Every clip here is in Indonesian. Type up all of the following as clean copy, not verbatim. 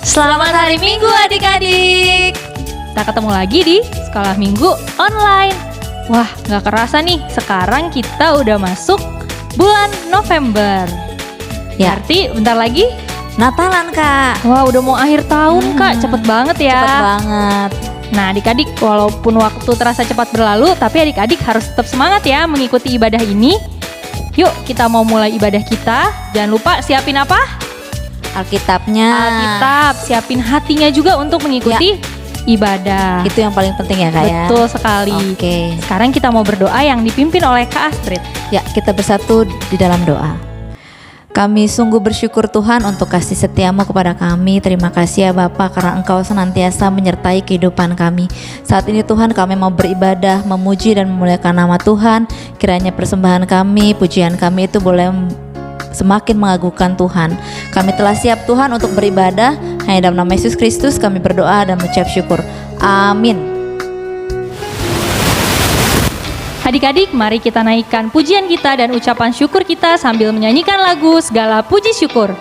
Selamat hari Minggu adik-adik. Kita ketemu lagi di Sekolah Minggu Online. Wah, gak kerasa nih, sekarang kita udah masuk bulan November. Ya. Berarti bentar lagi Natalan Kak. wah udah mau akhir tahun Kak, cepet banget ya. Cepet banget. Nah adik-adik, walaupun waktu terasa cepat berlalu, tapi adik-adik harus tetap semangat ya mengikuti ibadah ini. Yuk kita mau mulai ibadah kita. Jangan lupa siapin apa? Alkitabnya. Alkitab, siapin hatinya juga untuk mengikuti ibadah. Itu yang paling penting ya Kak ya. Betul sekali. Oke. Sekarang kita mau berdoa yang dipimpin oleh Kak Astrid. Ya, kita bersatu di dalam doa. Kami sungguh bersyukur Tuhan untuk kasih setiamu kepada kami. Terima kasih ya Bapa karena Engkau senantiasa menyertai kehidupan kami. Saat ini Tuhan kami mau beribadah, memuji dan memuliakan nama Tuhan. Kiranya persembahan kami, pujian kami itu boleh semakin mengagungkan Tuhan. Kami telah siap Tuhan untuk beribadah. Hanya dalam nama Yesus Kristus kami berdoa dan mengucap syukur. Amin. Adik-adik, mari kita naikkan pujian kita dan ucapan syukur kita sambil menyanyikan lagu Segala Puji Syukur.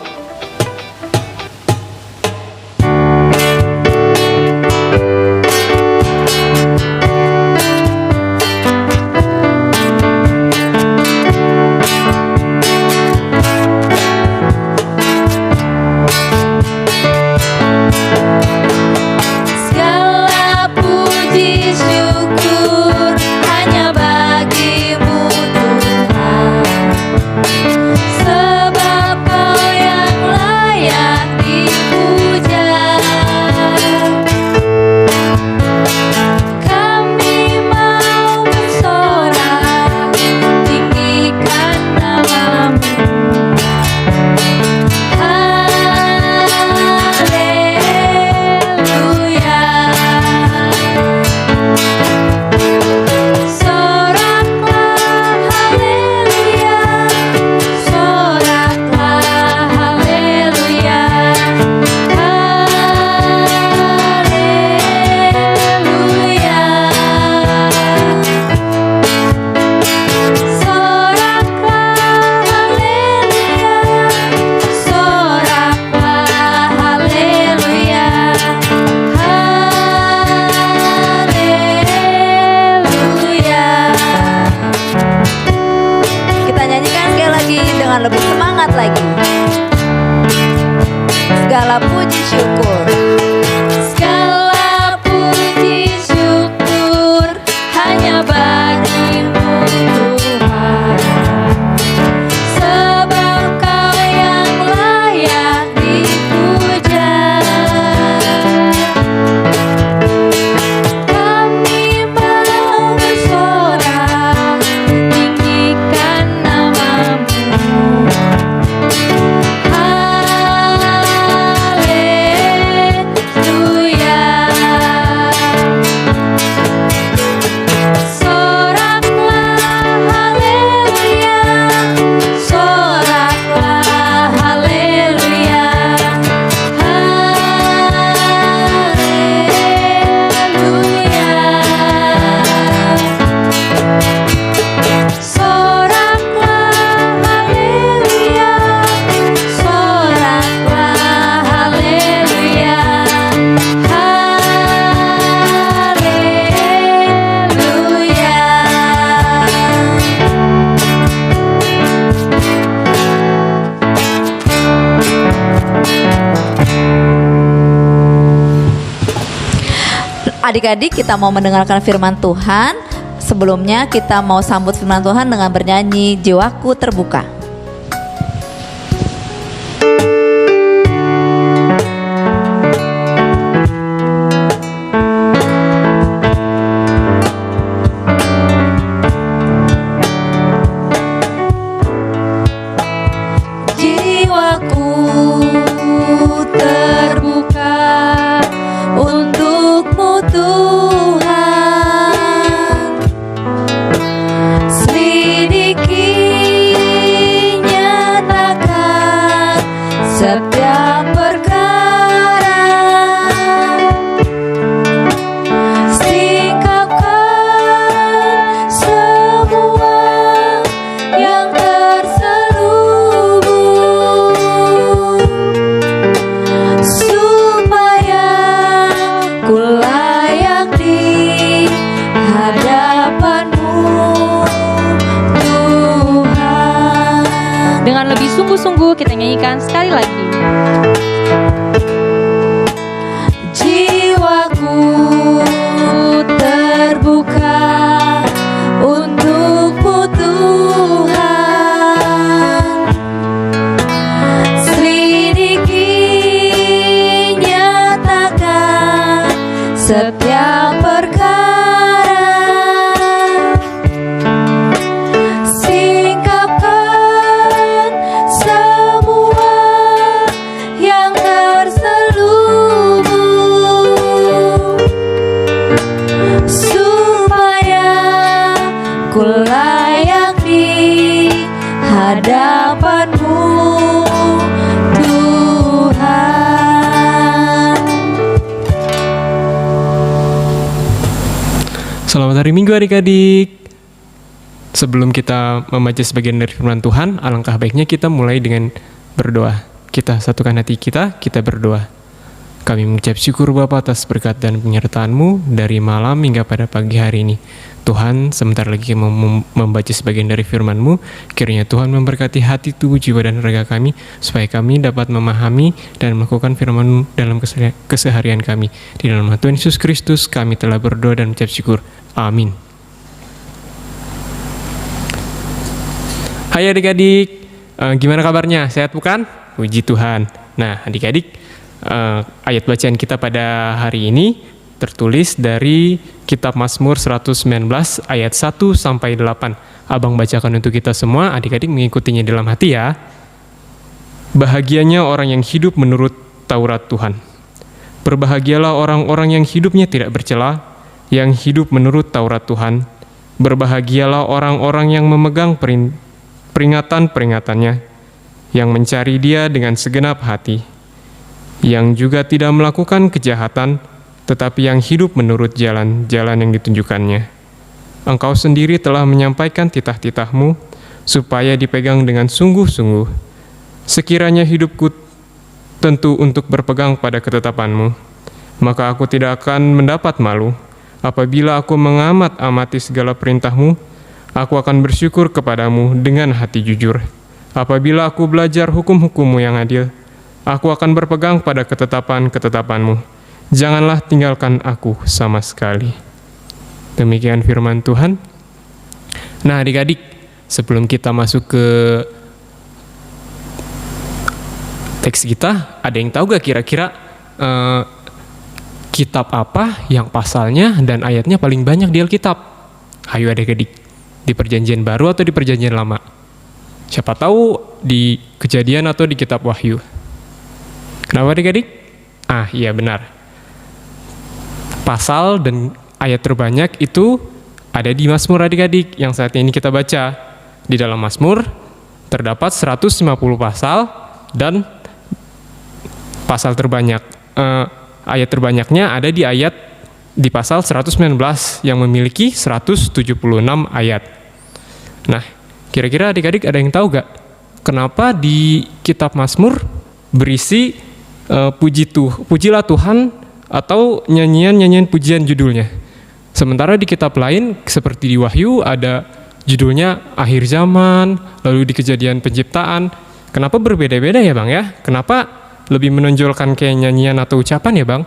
Segala puji syukur hanya bagimu Tuhan, sebab Kau yang layak dipuja. Kami mau bersorak, tinggikan namamu. Haleluya. Soraklah haleluya, soraklah haleluya, haleluya. Soraklah haleluya, soraklah haleluya, haleluya. Kita nyanyikan sekali lagi dengan lebih semangat lagi. Segala puji syukur. Segala puji syukur hanya bagimu Tuhan, sebab Kau yang layak dipuja. Kami mau bersorak, tinggikan namamu. Haleluya. Soraklah haleluya, soraklah haleluya, haleluya. Soraklah haleluya, soraklah haleluya, haleluya. Adik-adik, kita mau mendengarkan firman Tuhan. Sebelumnya kita mau sambut firman Tuhan dengan bernyanyi Jiwaku Terbuka. Jiwaku terbuka untukmu Tuhan, selidiki terselubung, supaya ku layak di hadapan-Mu, Tuhan. Dengan lebih sungguh-sungguh kita nyanyikan sekali lagi. Jiwaku terbuka untuk-Mu, Tuhan. Selidiki, nyatakan setiap perkara, singkapkan semua yang terselubung, supaya ku layak di hadapan-Mu, Tuhan. Selamat hari Minggu adik-adik. Sebelum kita membaca sebagian dari firman Tuhan, alangkah baiknya kita mulai dengan berdoa. Kita satukan hati kita berdoa. Kami mengucap syukur Bapa atas berkat dan penyertaan-Mu dari malam hingga pada pagi hari ini. Tuhan, sebentar lagi kami membaca sebagian dari firman-Mu. Kiranya Tuhan memberkati hati, tubuh, jiwa, dan raga kami, supaya kami dapat memahami dan melakukan firman-Mu dalam keseharian kami. Di dalam nama Tuhan Yesus Kristus, kami telah berdoa dan mengucap syukur. Amin. Hai adik-adik, gimana kabarnya? Sehat bukan? Puji Tuhan. Nah adik-adik, ayat bacaan kita pada hari ini tertulis dari Kitab Mazmur 119 ayat 1 sampai 8. Abang bacakan untuk kita semua, adik-adik mengikutinya dalam hati ya. Bahagianya orang yang hidup menurut Taurat Tuhan. Berbahagialah orang-orang yang hidupnya tidak bercela, yang hidup menurut Taurat Tuhan. Berbahagialah orang-orang yang memegang peringatan-peringatannya, yang mencari Dia dengan segenap hati, yang juga tidak melakukan kejahatan, tetapi yang hidup menurut jalan-jalan yang ditunjukkannya. Engkau sendiri telah menyampaikan titah-titah-Mu, supaya dipegang dengan sungguh-sungguh. Sekiranya hidupku tentu untuk berpegang pada ketetapan-Mu, maka aku tidak akan mendapat malu. Apabila aku mengamat-amati segala perintah-Mu, aku akan bersyukur kepadamu dengan hati jujur. Apabila aku belajar hukum-hukum-Mu yang adil, aku akan berpegang pada ketetapan-ketetapan-Mu. Janganlah tinggalkan aku sama sekali. Demikian firman Tuhan. Nah adik-adik, sebelum kita masuk ke teks kita, ada yang tahu gak kira-kira kitab apa yang pasalnya dan ayatnya paling banyak di Alkitab? Ayo adik-adik, di Perjanjian Baru atau di Perjanjian Lama? Siapa tahu di Kejadian atau di Kitab Wahyu. Kenapa adik-adik? Iya benar. Pasal dan ayat terbanyak itu ada di Mazmur adik-adik yang saat ini kita baca. Di dalam Mazmur terdapat 150 pasal dan pasal terbanyak, ayat terbanyaknya ada di pasal 119 yang memiliki 176 ayat. Nah, kira-kira adik-adik ada yang tahu gak kenapa di kitab Mazmur berisi pujilah Tuhan atau nyanyian-nyanyian pujian judulnya? Sementara di kitab lain seperti di Wahyu ada judulnya akhir zaman, lalu di Kejadian penciptaan. Kenapa berbeda-beda ya Bang ya? Kenapa lebih menonjolkan kayak nyanyian atau ucapan ya Bang?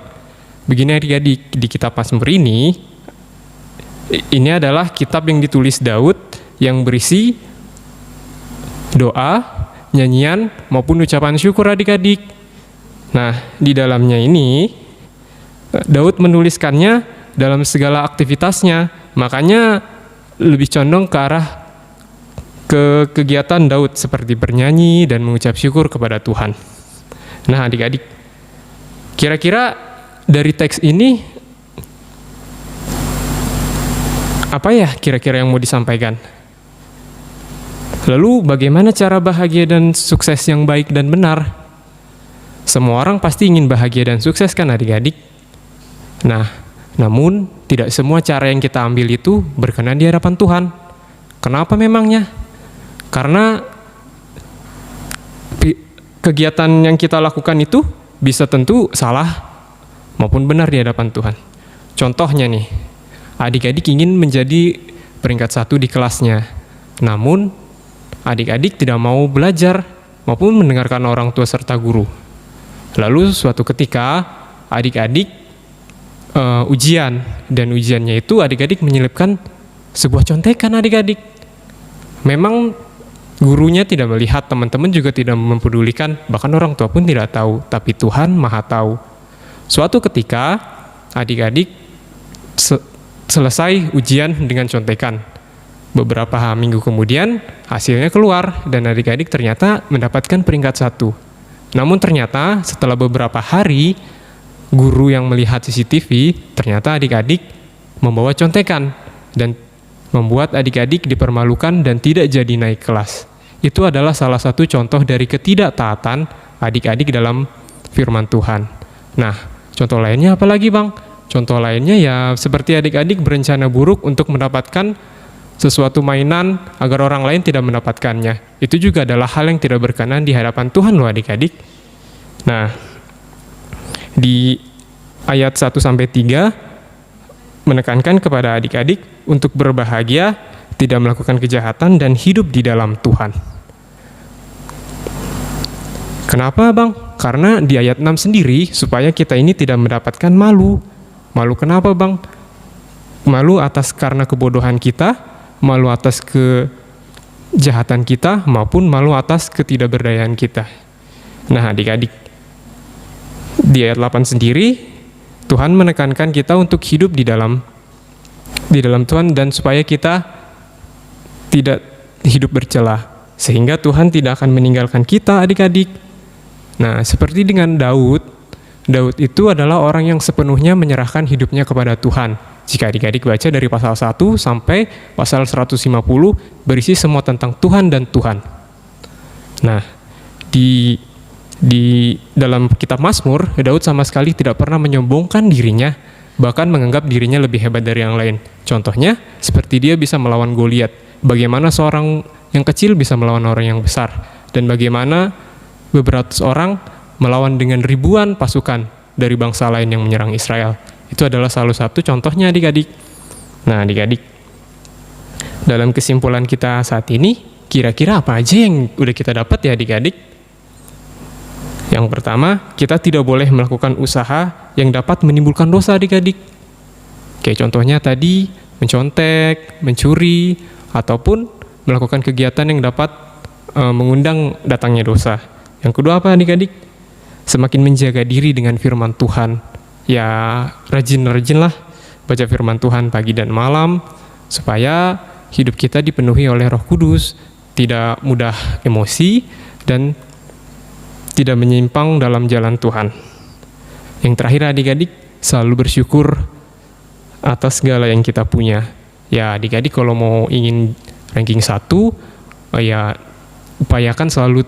Begini adik-adik, di kitab Mazmur ini adalah kitab yang ditulis Daud yang berisi doa, nyanyian, maupun ucapan syukur adik-adik. Nah, di dalamnya ini Daud menuliskannya dalam segala aktivitasnya, makanya lebih condong ke arah ke kegiatan Daud seperti bernyanyi dan mengucap syukur kepada Tuhan. Nah adik-adik, kira-kira dari teks ini apa ya kira-kira yang mau disampaikan? Lalu bagaimana cara bahagia dan sukses yang baik dan benar? Semua orang pasti ingin bahagia dan sukses kan adik-adik? Nah, namun tidak semua cara yang kita ambil itu berkenan di hadapan Tuhan. Kenapa memangnya? Karena kegiatan yang kita lakukan itu bisa tentu salah maupun benar di hadapan Tuhan. Contohnya nih, adik-adik ingin menjadi peringkat 1 di kelasnya, namun adik-adik tidak mau belajar maupun mendengarkan orang tua serta guru. Lalu suatu ketika adik-adik ujian, dan ujiannya itu adik-adik menyelipkan sebuah contekan adik-adik. Memang gurunya tidak melihat, teman-teman juga tidak mempedulikan, bahkan orang tua pun tidak tahu, tapi Tuhan Maha tahu. Suatu ketika adik-adik selesai ujian dengan contekan. Beberapa minggu kemudian hasilnya keluar dan adik-adik ternyata mendapatkan peringkat 1. Namun ternyata setelah beberapa hari guru yang melihat CCTV, ternyata adik-adik membawa contekan dan membuat adik-adik dipermalukan dan tidak jadi naik kelas. Itu adalah salah satu contoh dari ketidaktaatan adik-adik dalam firman Tuhan. Nah, contoh lainnya apa lagi, Bang? Contoh lainnya ya seperti adik-adik berencana buruk untuk mendapatkan sesuatu mainan agar orang lain tidak mendapatkannya. Itu juga adalah hal yang tidak berkenan di hadapan Tuhan loh adik-adik. Nah, di ayat 1-3 menekankan kepada adik-adik untuk berbahagia, tidak melakukan kejahatan, dan hidup di dalam Tuhan. Kenapa, Bang? Karena di ayat 6 sendiri, supaya kita ini tidak mendapatkan malu. Malu kenapa, Bang? Malu atas karena kebodohan kita, malu atas kejahatan kita, maupun malu atas ketidakberdayaan kita. Nah, adik-adik, di ayat 8 sendiri, Tuhan menekankan kita untuk hidup di dalam Tuhan dan supaya kita tidak hidup bercela, sehingga Tuhan tidak akan meninggalkan kita, adik-adik. Nah, seperti dengan Daud itu adalah orang yang sepenuhnya menyerahkan hidupnya kepada Tuhan. Jika adik-adik baca dari pasal 1 sampai pasal 150 berisi semua tentang Tuhan dan Tuhan. Nah, di dalam kitab Mazmur, Daud sama sekali tidak pernah menyombongkan dirinya, bahkan menganggap dirinya lebih hebat dari yang lain. Contohnya, seperti dia bisa melawan Goliat. Bagaimana seorang yang kecil bisa melawan orang yang besar, dan bagaimana beberapa orang melawan dengan ribuan pasukan dari bangsa lain yang menyerang Israel. Itu adalah salah satu contohnya, adik-adik. Nah, adik-adik, dalam kesimpulan kita saat ini, kira-kira apa aja yang udah kita dapat ya, adik-adik? Yang pertama, kita tidak boleh melakukan usaha yang dapat menimbulkan dosa, adik-adik. Kayak contohnya tadi, mencontek, mencuri, ataupun melakukan kegiatan yang dapat mengundang datangnya dosa. Yang kedua apa, adik-adik? Semakin menjaga diri dengan firman Tuhan. Ya, rajin-rajinlah baca firman Tuhan pagi dan malam, supaya hidup kita dipenuhi oleh Roh Kudus, tidak mudah emosi, dan tidak menyimpang dalam jalan Tuhan. Yang terakhir, adik-adik, selalu bersyukur atas segala yang kita punya. Ya, adik-adik kalau mau ingin ranking 1, ya upayakan selalu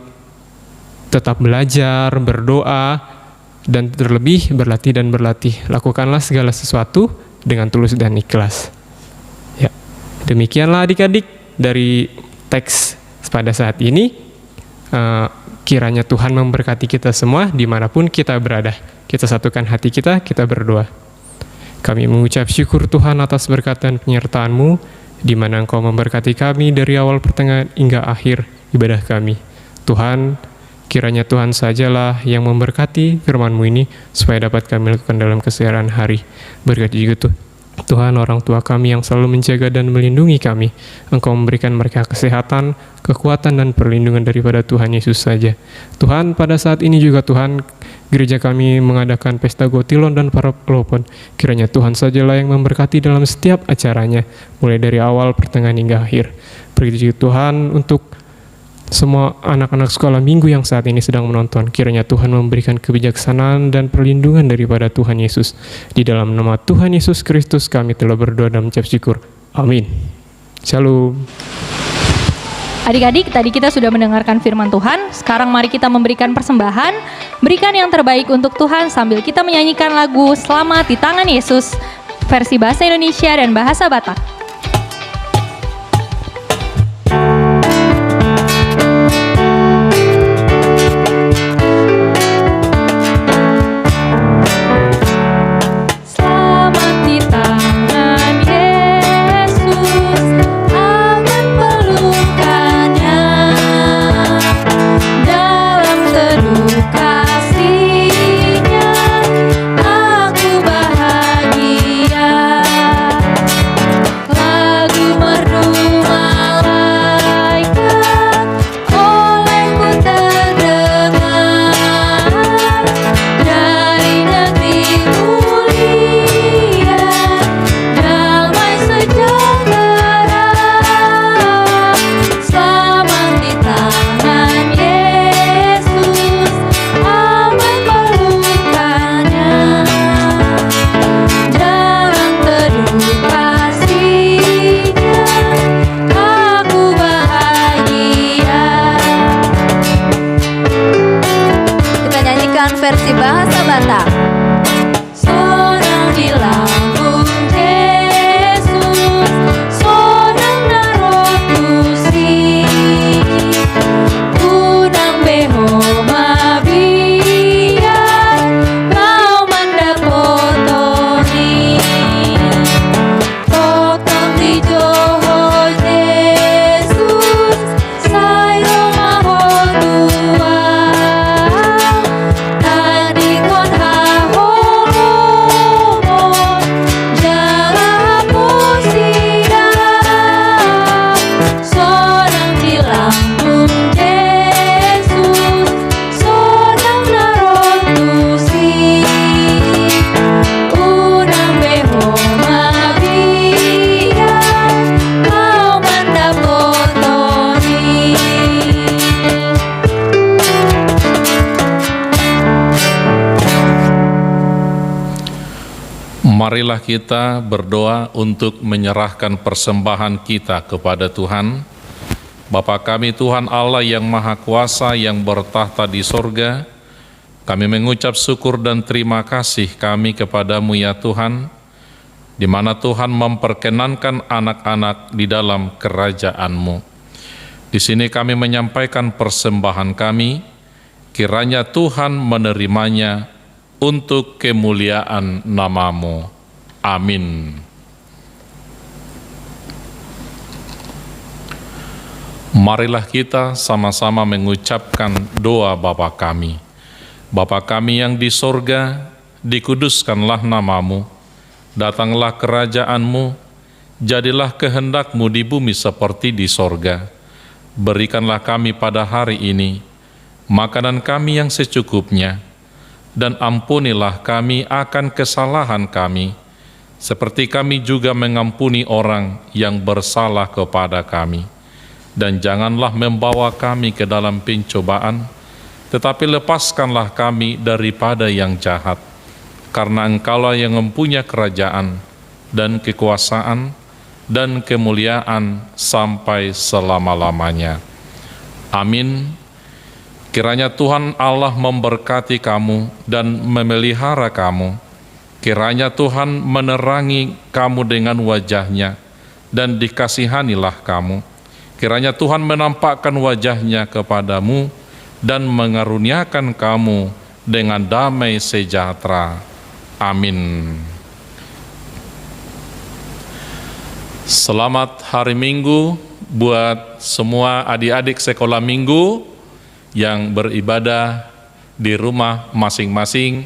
tetap belajar, berdoa, dan terlebih berlatih dan berlatih. Lakukanlah segala sesuatu dengan tulus dan ikhlas. Ya, demikianlah adik-adik dari teks pada saat ini. Kiranya Tuhan memberkati kita semua dimanapun kita berada. Kita satukan hati kita berdoa. Kami mengucap syukur Tuhan atas berkat dan penyertaan-Mu, di mana Engkau memberkati kami dari awal pertengahan hingga akhir ibadah kami. Tuhan, kiranya Tuhan sajalah yang memberkati firman-Mu ini, supaya dapat kami lakukan dalam keseharian hari. Berkati juga Tuhan orang tua kami yang selalu menjaga dan melindungi kami. Engkau memberikan mereka kesehatan, kekuatan, dan perlindungan daripada Tuhan Yesus saja. Tuhan, pada saat ini juga Tuhan, gereja kami mengadakan pesta Gotilon dan para pelopon. Kiranya Tuhan sajalah yang memberkati dalam setiap acaranya, mulai dari awal, pertengahan, hingga akhir. Berkati juga Tuhan untuk semua anak-anak sekolah minggu yang saat ini sedang menonton. Kiranya Tuhan memberikan kebijaksanaan dan perlindungan daripada Tuhan Yesus. Di dalam nama Tuhan Yesus Kristus kami telah berdoa dan mengucap syukur. Amin. Shalom. Adik-adik, tadi kita sudah mendengarkan firman Tuhan. Sekarang mari kita memberikan persembahan, berikan yang terbaik untuk Tuhan sambil kita menyanyikan lagu Selamat di Tangan Yesus, versi bahasa Indonesia dan bahasa Batak. versi bahasa Batak. Sonang di lambung Yesus, sonang narotusi, unang beho mabiar, kau mandapotoni, totom di joho Yesus, sayo mahotua, tadi kon hahomon, jangan pusidang, sonang di lambung Yesus, sonang narotusi, unang beho mabiar, kau mandapotoni. Marilah kita berdoa untuk menyerahkan persembahan kita kepada Tuhan. Bapa kami Tuhan Allah yang Maha Kuasa yang bertahta di sorga, kami mengucap syukur dan terima kasih kami kepadamu ya Tuhan, di mana Tuhan memperkenankan anak-anak di dalam kerajaan-Mu. Di sini kami menyampaikan persembahan kami, kiranya Tuhan menerimanya untuk kemuliaan nama-Mu. Amin. Marilah kita sama-sama mengucapkan doa Bapa kami. Bapa kami yang di sorga, dikuduskanlah nama-Mu, datanglah kerajaan-Mu, jadilah kehendak-Mu di bumi seperti di sorga. Berikanlah kami pada hari ini makanan kami yang secukupnya, dan ampunilah kami akan kesalahan kami, seperti kami juga mengampuni orang yang bersalah kepada kami. Dan janganlah membawa kami ke dalam pencobaan, tetapi lepaskanlah kami daripada yang jahat. Karena Engkaulah yang mempunyai kerajaan, dan kekuasaan, dan kemuliaan sampai selama-lamanya. Amin. Kiranya Tuhan Allah memberkati kamu dan memelihara kamu. Kiranya Tuhan menerangi kamu dengan wajah-Nya dan dikasihanilah kamu. Kiranya Tuhan menampakkan wajah-Nya kepadamu dan mengaruniakan kamu dengan damai sejahtera. Amin. Selamat hari Minggu buat semua adik-adik sekolah minggu yang beribadah di rumah masing-masing.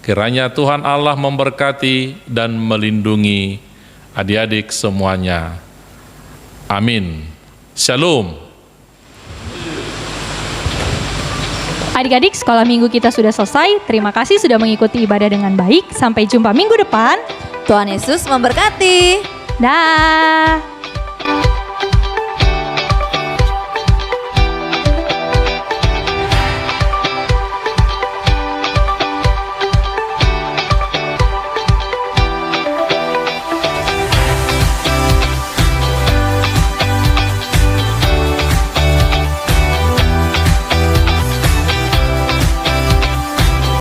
Kiranya Tuhan Allah memberkati dan melindungi adik-adik semuanya. Amin. Shalom. Adik-adik, sekolah minggu kita sudah selesai. Terima kasih sudah mengikuti ibadah dengan baik. Sampai jumpa minggu depan. Tuhan Yesus memberkati. Dah.